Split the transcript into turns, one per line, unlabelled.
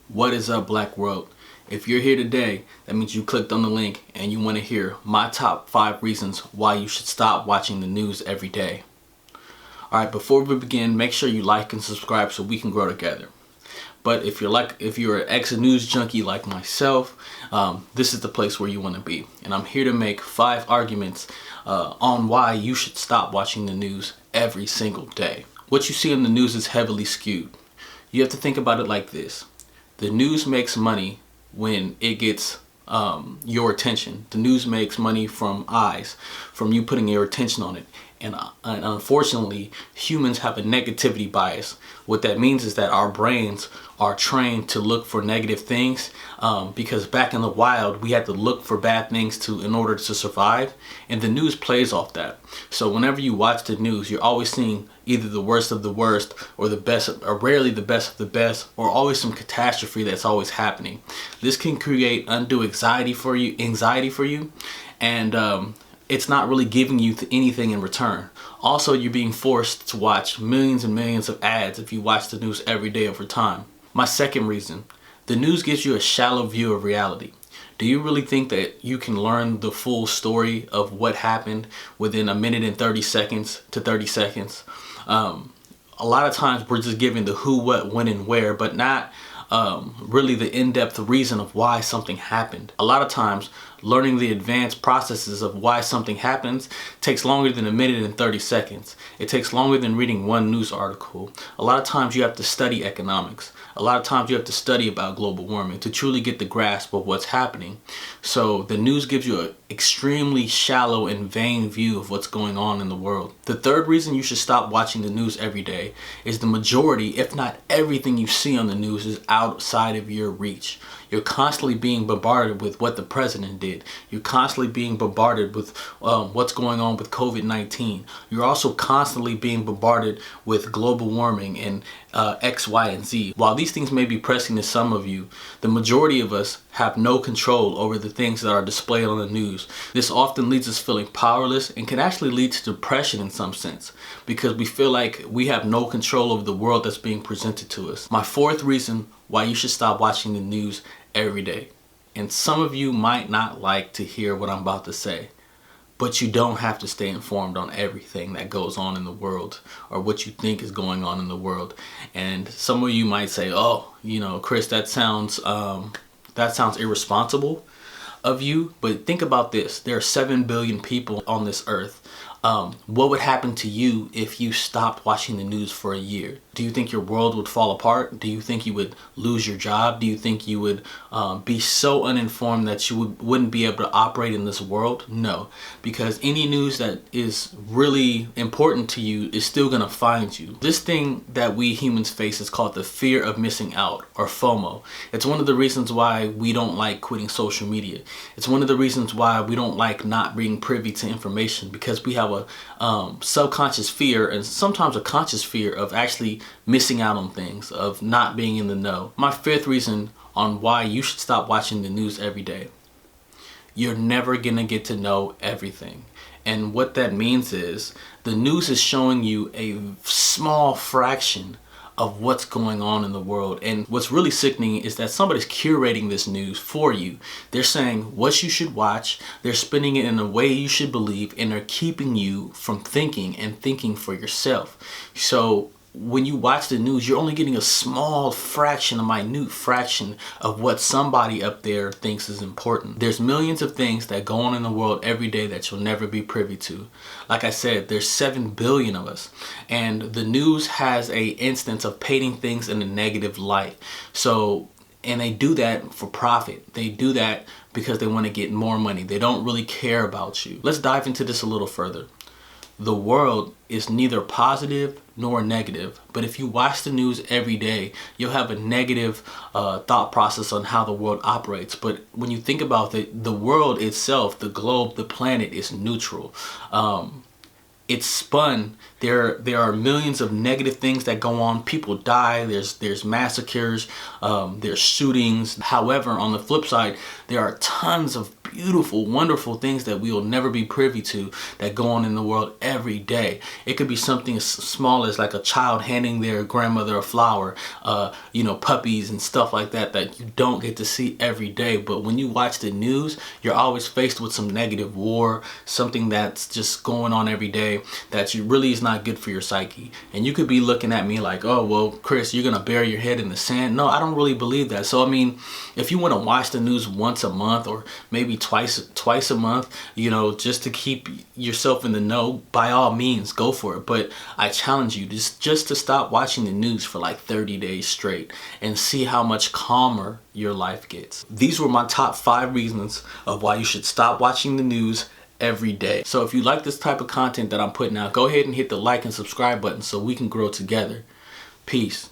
What is up, Black World? If you're here today, that means you clicked on the link and you want to hear my top 5 reasons why you should stop watching the news every day. Alright, before we begin, make sure you like and subscribe so we can grow together. But if you're an ex-news junkie like myself, this is the place where you want to be. And I'm here to make 5 arguments on why you should stop watching the news every single day. What you see in the news is heavily skewed. You have to think about it like this. The news makes money when it gets your attention. The news makes money from eyes, from you putting your attention on it. And unfortunately, humans have a negativity bias. What that means is that our brains are trained to look for negative things because back in the wild, we had to look for bad things in order to survive. And the news plays off that. So whenever you watch the news, you're always seeing either the worst of the worst or the best, or rarely the best of the best, or always some catastrophe that's always happening. This can create undue anxiety for you, and it's not really giving you anything in return. Also, you're being forced to watch millions and millions of ads if you watch the news every day over time. My second reason, the news gives you a shallow view of reality. Do you really think that you can learn the full story of what happened within a minute and 30 seconds to 30 seconds? A lot of times we're just given the who, what, when, and where, but not really the in-depth reason of why something happened. A lot of times learning the advanced processes of why something happens takes longer than a minute and 30 seconds. It takes longer than reading one news article. A lot of times you have to study economics. A lot of times you have to study about global warming to truly get the grasp of what's happening. So the news gives you an extremely shallow and vain view of what's going on in the world. The third reason you should stop watching the news every day is the majority, if not everything you see on the news, is outside of your reach. You're constantly being bombarded with what the president did. You're constantly being bombarded with what's going on with COVID-19. You're also constantly being bombarded with global warming and X, Y, and Z. While these things may be pressing to some of you, the majority of us have no control over the things that are displayed on the news. This often leaves us feeling powerless and can actually lead to depression in some sense because we feel like we have no control over the world that's being presented to us. My fourth reason why you should stop watching the news every day. And some of you might not like to hear what I'm about to say, but you don't have to stay informed on everything that goes on in the world or what you think is going on in the world. And some of you might say, oh, Chris, that sounds irresponsible of you. But think about this. There are 7 billion people on this earth. What would happen to you if you stopped watching the news for a year? Do you think your world would fall apart? Do you think you would lose your job? Do you think you would be so uninformed that you wouldn't be able to operate in this world? No, because any news that is really important to you is still going to find you. This thing that we humans face is called the fear of missing out, or FOMO. It's one of the reasons why we don't like quitting social media. It's one of the reasons why we don't like not being privy to information, because we have a subconscious fear and sometimes a conscious fear of actually missing out on things, of not being in the know. My fifth reason on why you should stop watching the news every day. You're never gonna get to know everything. And what that means is the news is showing you a small fraction of what's going on in the world. And what's really sickening is that somebody's curating this news for you. They're saying what you should watch, they're spinning it in a way you should believe, and they're keeping you from thinking for yourself. So when you watch the news, you're only getting a small fraction, a minute fraction of what somebody up there thinks is important. There's millions of things that go on in the world every day that you'll never be privy to. Like I said, there's 7 billion of us, and the news has a instance of painting things in a negative light. And they do that for profit. They do that because they want to get more money. They don't really care about you. Let's dive into this a little further. The world is neither positive nor negative, but if you watch the news every day, you'll have a negative thought process on how the world operates. But when you think about it, the world itself, the globe, the planet is neutral. It's spun. There are millions of negative things that go on. People die. There's massacres. There's shootings. However, on the flip side, there are tons of beautiful, wonderful things that we will never be privy to that go on in the world every day. It could be something as small as like a child handing their grandmother a flower, puppies and stuff like that that you don't get to see every day. But when you watch the news, you're always faced with some negative war, something that's just going on every day that really is not good for your psyche. And you could be looking at me like, oh, well, Chris, you're gonna bury your head in the sand. No, I don't really believe that. So I mean, if you want to watch the news once a month or maybe twice a month, just to keep yourself in the know, by all means, go for it. But I challenge you just to stop watching the news for like 30 days straight and see how much calmer your life gets. These were my top 5 reasons of why you should stop watching the news every day. So if you like this type of content that I'm putting out, go ahead and hit the like and subscribe button so we can grow together. Peace.